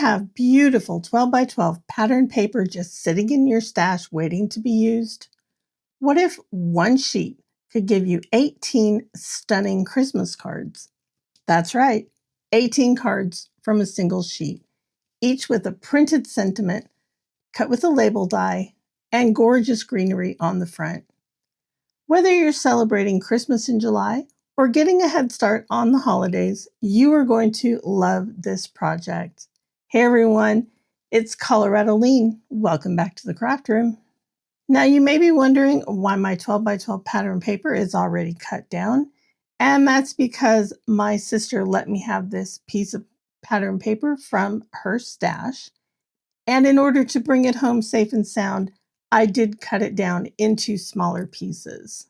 have beautiful 12 by 12 pattern paper just sitting in your stash waiting to be used? What if one sheet could give you 18 stunning Christmas cards? That's right, 18 cards from a single sheet, each with a printed sentiment, cut with a label die, and gorgeous greenery on the front. Whether you're celebrating Christmas in July or getting a head start on the holidays, you are going to love this project. Hey everyone, it's Colorado Lean. Welcome back to the craft room. Now you may be wondering why my 12 by 12 pattern paper is already cut down. And that's because my sister let me have this piece of pattern paper from her stash. And in order to bring it home safe and sound, I did cut it down into smaller pieces.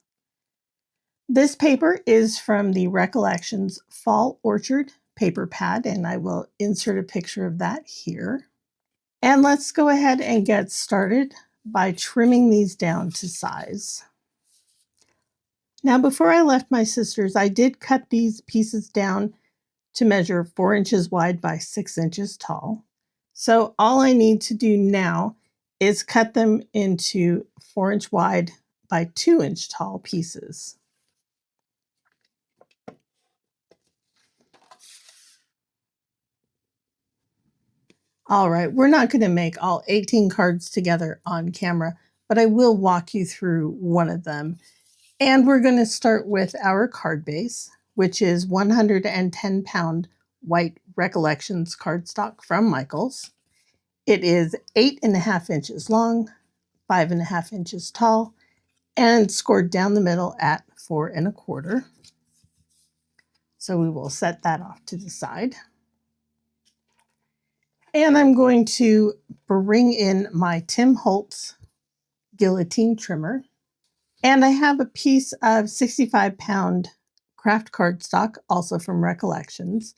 This paper is from the Recollections Fall Orchard paper pad, and I will insert a picture of that here. And let's go ahead and get started by trimming these down to size. Now, before I left my sister's, I did cut these pieces down to measure 4 inches wide by 6 inches tall. So all I need to do now is cut them into 4-inch wide by 2-inch tall pieces. All right, we're not going to make all 18 cards together on camera, but I will walk you through one of them. And we're going to start with our card base, which is 110-pound white Recollections cardstock from Michaels. It is 8.5 inches long, 5.5 inches tall, and scored down the middle at 4 1/4. So we will set that off to the side. And I'm going to bring in my Tim Holtz guillotine trimmer. And I have a piece of 65-pound craft cardstock, also from Recollections.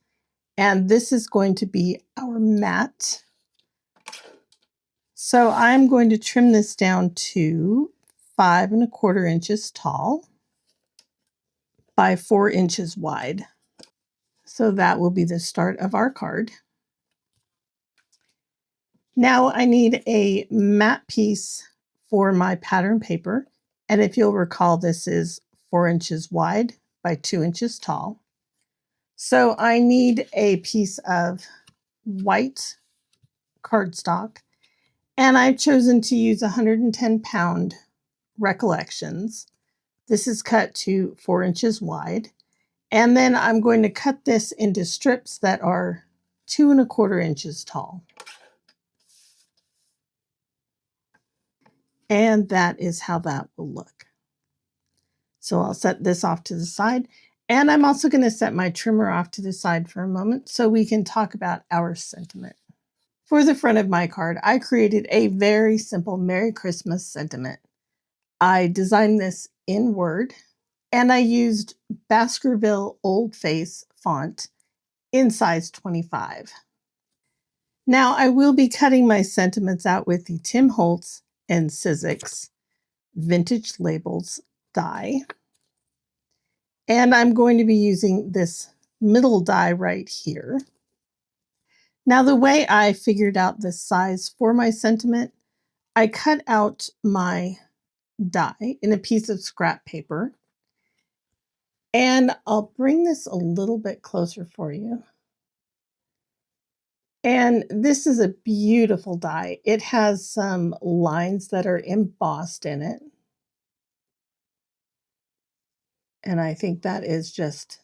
And this is going to be our mat. So I'm going to trim this down to 5 1/4 inches tall by 4 inches wide. So that will be the start of our card. Now I need a matte piece for my pattern paper. And if you'll recall, this is 4 inches wide by 2 inches tall. So I need a piece of white cardstock. And I've chosen to use 110-pound Recollections. This is cut to 4 inches wide. And then I'm going to cut this into strips that are 2 1/4 inches tall. And that is how that will look. So I'll set this off to the side. And I'm also going to set my trimmer off to the side for a moment so we can talk about our sentiment. For the front of my card, I created a very simple Merry Christmas sentiment. I designed this in Word, and I used Baskerville Old Face font in size 25. Now I will be cutting my sentiments out with the Tim Holtz and Sizzix Vintage Labels die. And I'm going to be using this middle die right here. Now the way I figured out this size for my sentiment, I cut out my die in a piece of scrap paper. And I'll bring this a little bit closer for you. And this is a beautiful die. It has some lines that are embossed in it. And I think that is just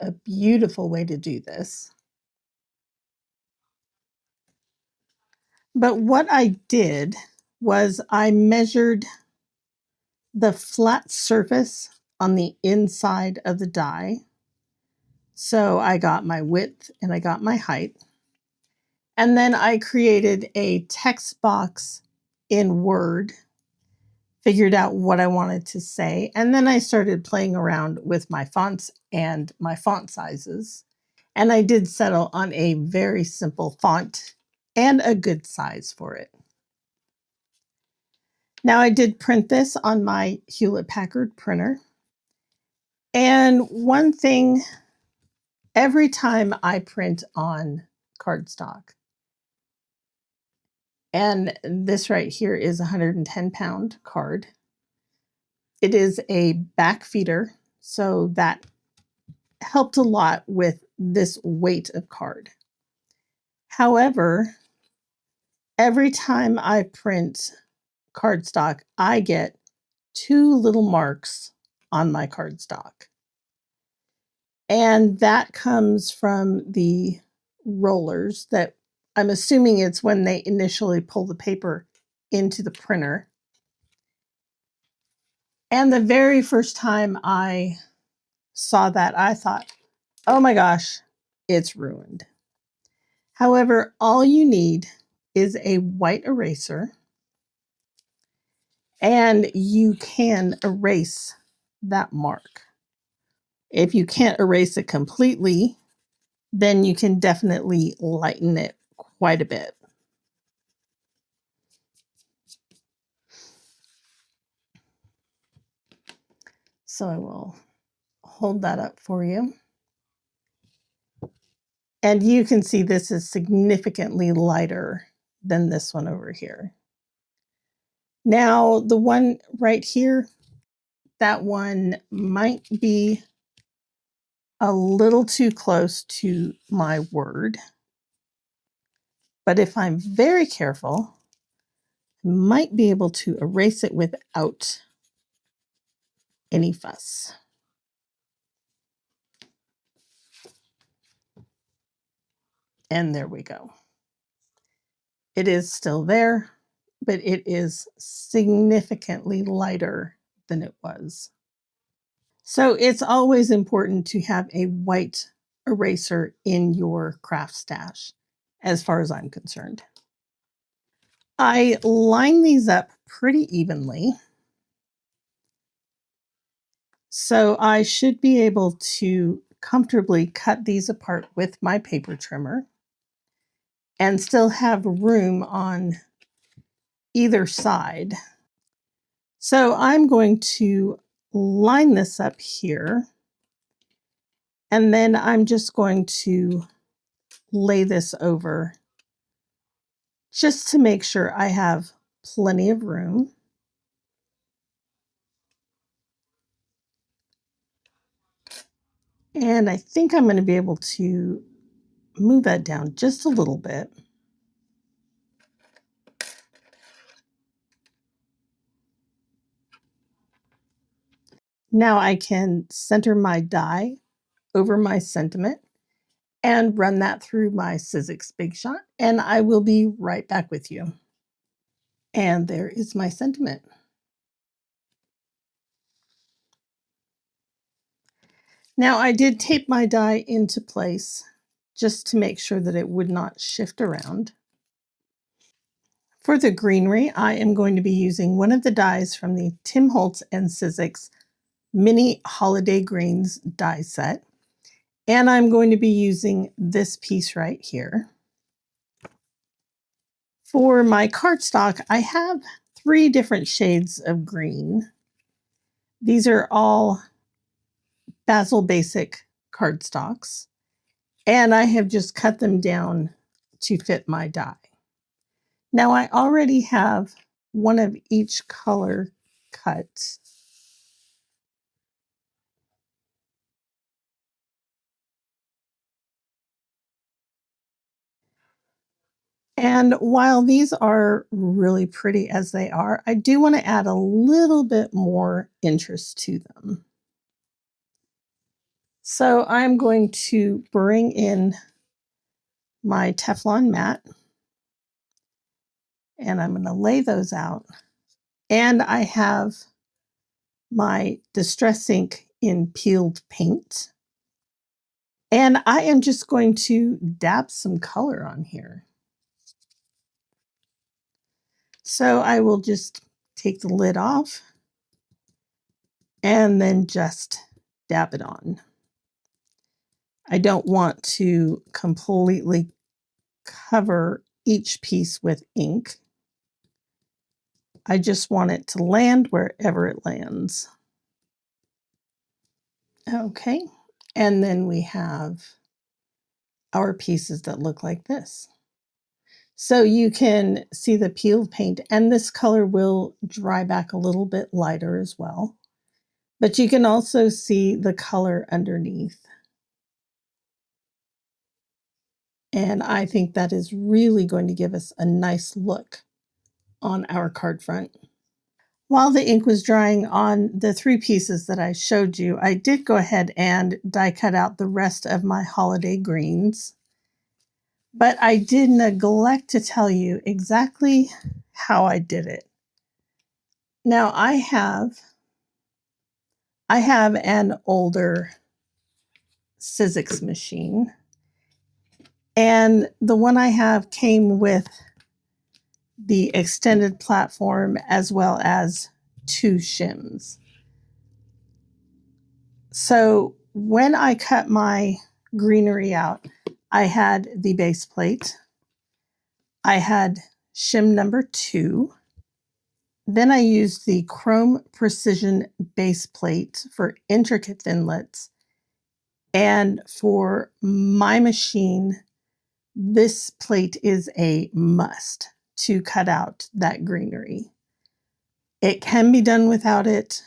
a beautiful way to do this. But what I did was I measured the flat surface on the inside of the die. So I got my width and I got my height. And then I created a text box in Word, figured out what I wanted to say, and then I started playing around with my fonts and my font sizes. And I did settle on a very simple font and a good size for it. Now I did print this on my Hewlett-Packard printer. And one thing, every time I print on cardstock, And this right here is a 110-pound card. It is a back feeder, so that helped a lot with this weight of card. However, every time I print cardstock, I get 2 little marks on my cardstock. And that comes from the rollers that I'm assuming it's when they initially pull the paper into the printer. And the very first time I saw that, I thought, oh my gosh, it's ruined. However, all you need is a white eraser, and you can erase that mark. If you can't erase it completely, then you can definitely lighten it quite a bit. So I will hold that up for you. And you can see this is significantly lighter than this one over here. Now, the one right here, that one might be a little too close to my word. But if I'm very careful, I might be able to erase it without any fuss. And there we go. It is still there, but it is significantly lighter than it was. So it's always important to have a white eraser in your craft stash, as far as I'm concerned. I line these up pretty evenly. So I should be able to comfortably cut these apart with my paper trimmer and still have room on either side. So I'm going to line this up here, and then I'm just going to lay this over just to make sure I have plenty of room. And I think I'm going to be able to move that down just a little bit. Now I can center my die over my sentiment and run that through my Sizzix Big Shot, and I will be right back with you. And there is my sentiment. Now I did tape my die into place just to make sure that it would not shift around. For the greenery, I am going to be using one of the dies from the Tim Holtz and Sizzix Mini Holiday Greens die set. And I'm going to be using this piece right here. For my cardstock, I have 3 different shades of green. These are all Basil Basic cardstocks, and I have just cut them down to fit my die. Now I already have one of each color cut. And while these are really pretty as they are, I do want to add a little bit more interest to them. So I'm going to bring in my Teflon mat, and I'm going to lay those out. And I have my Distress ink in peeled paint. And I am just going to dab some color on here. So I will just take the lid off and then just dab it on. I don't want to completely cover each piece with ink. I just want it to land wherever it lands. Okay, and then we have our pieces that look like this. So you can see the peeled paint, and this color will dry back a little bit lighter as well. But you can also see the color underneath. And I think that is really going to give us a nice look on our card front. While the ink was drying on the 3 pieces that I showed you, I did go ahead and die cut out the rest of my holiday greens. But I did neglect to tell you exactly how I did it. Now I have an older Sizzix machine, and the one I have came with the extended platform as well as 2 shims. So when I cut my greenery out, I had the base plate. I had shim number 2. Then I used the Chrome Precision base plate for intricate thinlits. And for my machine, this plate is a must to cut out that greenery. It can be done without it,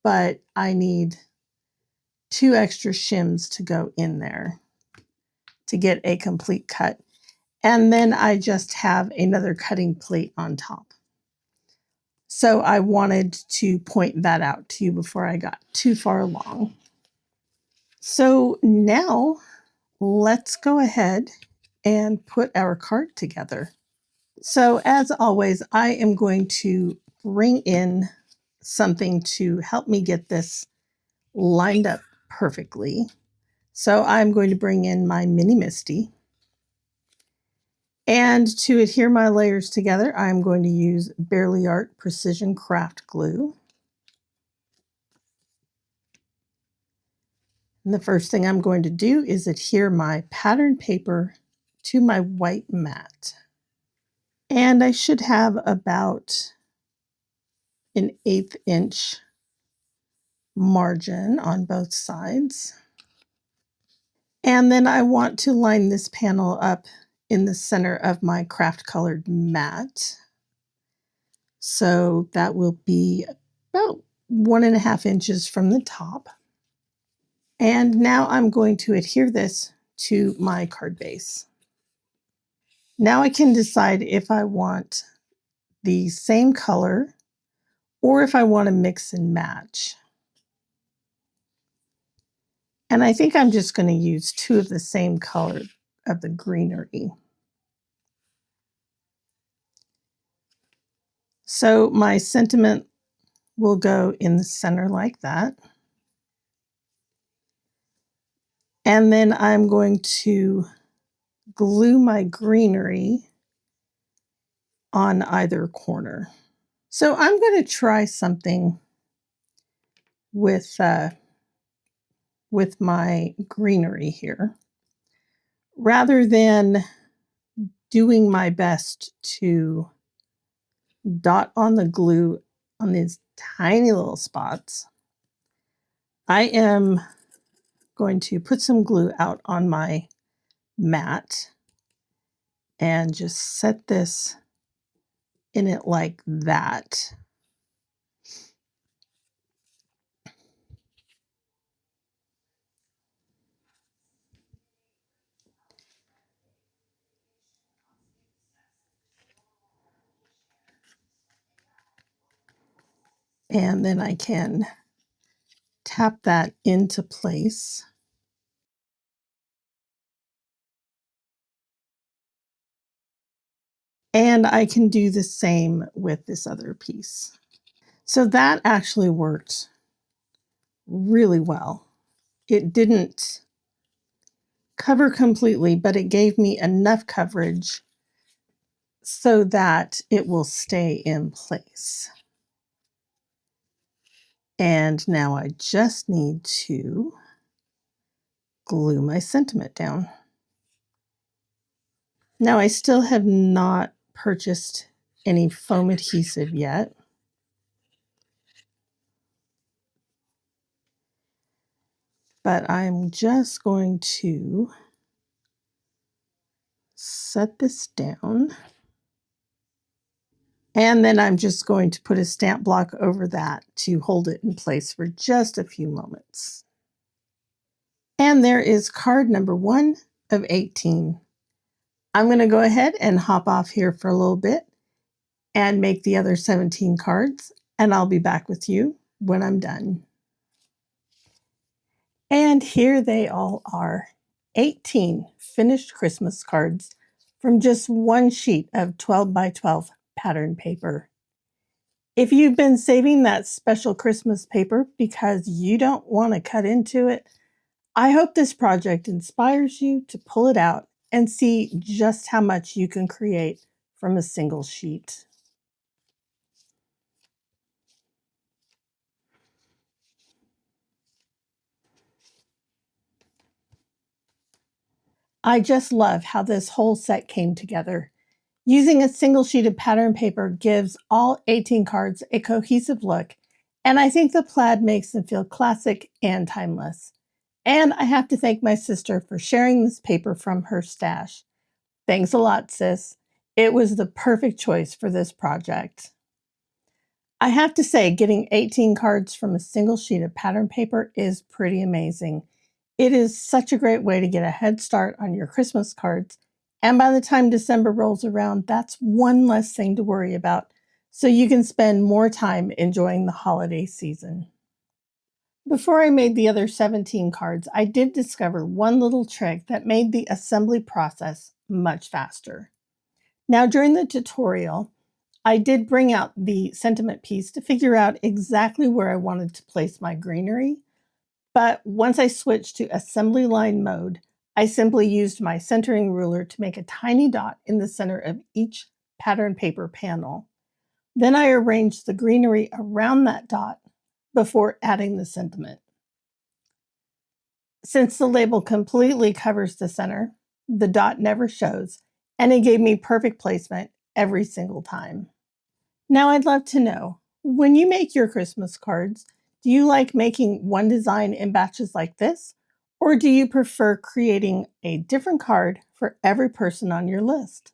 but I need 2 extra shims to go in there to get a complete cut. And then I just have another cutting plate on top. So I wanted to point that out to you before I got too far along. So now let's go ahead and put our card together. So as always, I am going to bring in something to help me get this lined up perfectly. So I'm going to bring in my mini Misty. And to adhere my layers together, I'm going to use Barely Art Precision Craft Glue. And the first thing I'm going to do is adhere my pattern paper to my white mat. And I should have about an 1/8 inch margin on both sides. And then I want to line this panel up in the center of my craft colored mat. So that will be about 1.5 inches from the top. And now I'm going to adhere this to my card base. Now I can decide if I want the same color or if I want to mix and match. And I think I'm just going to use 2 of the same color of the greenery. So my sentiment will go in the center like that. And then I'm going to glue my greenery on either corner. So I'm going to try something with my greenery here. Rather than doing my best to dot on the glue on these tiny little spots, I am going to put some glue out on my mat and just set this in it like that. And then I can tap that into place. And I can do the same with this other piece. So that actually worked really well. It didn't cover completely, but it gave me enough coverage so that it will stay in place. And now I just need to glue my sentiment down. Now I still have not purchased any foam adhesive yet. But I'm just going to set this down. And then I'm just going to put a stamp block over that to hold it in place for just a few moments. And there is card number 1 of 18. I'm going to go ahead and hop off here for a little bit and make the other 17 cards, and I'll be back with you when I'm done. And here they all are, 18 finished Christmas cards from just one sheet of 12 by 12 pattern paper. If you've been saving that special Christmas paper because you don't want to cut into it, I hope this project inspires you to pull it out and see just how much you can create from a single sheet. I just love how this whole set came together. Using a single sheet of pattern paper gives all 18 cards a cohesive look, and I think the plaid makes them feel classic and timeless. And I have to thank my sister for sharing this paper from her stash. Thanks a lot, sis. It was the perfect choice for this project. I have to say, getting 18 cards from a single sheet of pattern paper is pretty amazing. It is such a great way to get a head start on your Christmas cards, and by the time December rolls around, that's one less thing to worry about, so you can spend more time enjoying the holiday season. Before I made the other 17 cards, I did discover one little trick that made the assembly process much faster. Now, during the tutorial, I did bring out the sentiment piece to figure out exactly where I wanted to place my greenery, but once I switched to assembly line mode, I simply used my centering ruler to make a tiny dot in the center of each pattern paper panel. Then I arranged the greenery around that dot before adding the sentiment. Since the label completely covers the center, the dot never shows, and it gave me perfect placement every single time. Now I'd love to know, when you make your Christmas cards, do you like making one design in batches like this? Or do you prefer creating a different card for every person on your list?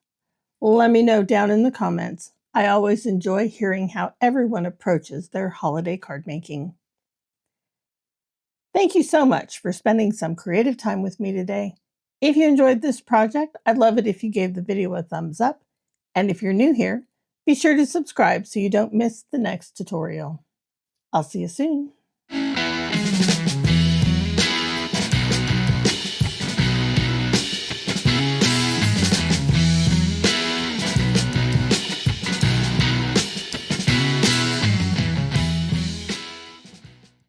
Let me know down in the comments. I always enjoy hearing how everyone approaches their holiday card making. Thank you so much for spending some creative time with me today. If you enjoyed this project, I'd love it if you gave the video a thumbs up. And if you're new here, be sure to subscribe so you don't miss the next tutorial. I'll see you soon.